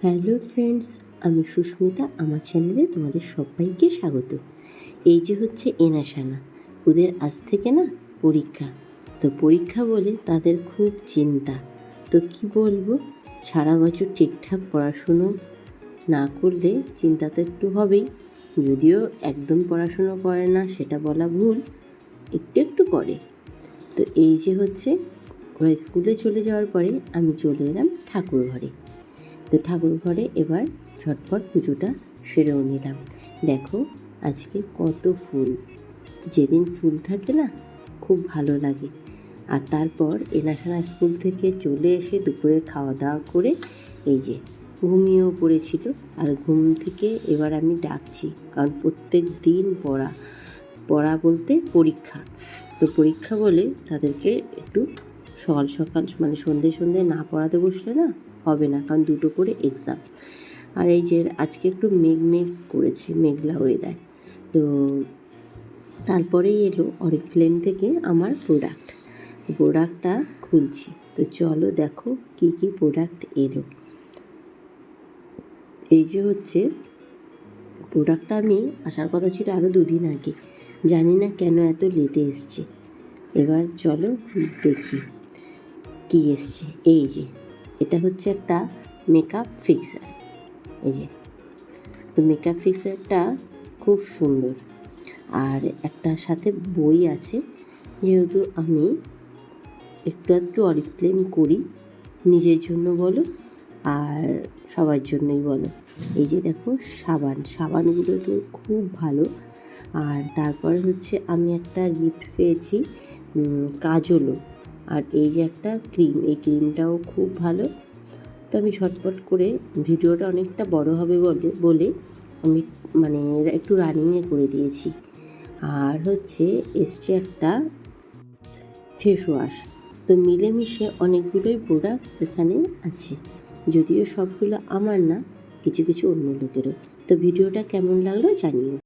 Hello friends, আমি সুস্মিতা। আমার চ্যানেলে তোমাদের সবাইকে স্বাগত। এই যে হচ্ছে এনাশানা, ওদের আজ থেকে না পরীক্ষা। তো পরীক্ষা বলে তাদের খুব চিন্তা। তো কি বলবো, সারা বছর ঠিকঠাক পড়াশুনো না করলে চিন্তা তো একটু হবেই। যদিও একদম পড়াশুনো করে না সেটা বলা ভুল, একটু একটু করে। তো এই যে হচ্ছে ওরা স্কুলে চলে যাওয়ার পরে আমি চলে এলাম ঠাকুর ঘরে। তো ঠাকুর ঘরে এবার ঝটপট পুজোটা সেরেও নিলাম। দেখো আজকে কত ফুল, যেদিন ফুল থাকে না খুব ভালো লাগে। আর তারপর এনাশানা স্কুল থেকে চলে এসে দুপুরে খাওয়া দাওয়া করে এই যে ঘুমিয়েও পড়েছিল। আর ঘুম থেকে এবার আমি ডাকছি, কারণ প্রত্যেক দিন পড়া বলতে পরীক্ষা। তো পরীক্ষা বলে তাদেরকে একটু সকাল সকাল মানে সন্ধে না পড়াতে বসলে না হবে না, কারণ দুটো করে এক্সাম। আর এই যে আজকে একটু মেঘ করেছে, মেঘলা ওয়েদার। তো তারপরেই এলো অরিফ্লেম থেকে আমার প্রোডাক্টটা খুলছি। তো চলো দেখো কি কি প্রোডাক্ট এলো। এই যে হচ্ছে প্রোডাক্টটা আমি আসার কথা ছিল আরও 2 দিন আগে, জানি না কেন এত লেটে এসছে। এবার চলো দেখি কি এসছে। এই যে এটা হচ্ছে একটা মেকআপ ফিক্সার। এই যে তো মেকআপ ফিক্সারটা খুব সুন্দর। আর একটা সাথে বই আছে, যেহেতু আমি একটু একটু অরিফ্লেম করি, নিজের জন্য বলো আর সবার জন্যই বলো। এই যে দেখো সাবানগুলো তো খুব ভালো। আর তারপরে হচ্ছে আমি একটা গিফট পেয়েছি কাজলও। আর এই যে একটা ক্রিম, এই ক্রিমটাও খুব ভালো। তো আমি ঝটপট করে, ভিডিওটা অনেকটা বড় হবে বলে আমি মানে একটু রানিংয়ে করে দিয়েছি। আর হচ্ছে এসছে একটা ফেস ওয়াশ। তো মিলেমিশে অনেকগুলোই প্রোডাক্ট এখানে আছে, যদিও সবগুলো আমার না, কিছু কিছু অন্য লোকেরও। তো ভিডিওটা কেমন লাগলো জানিও।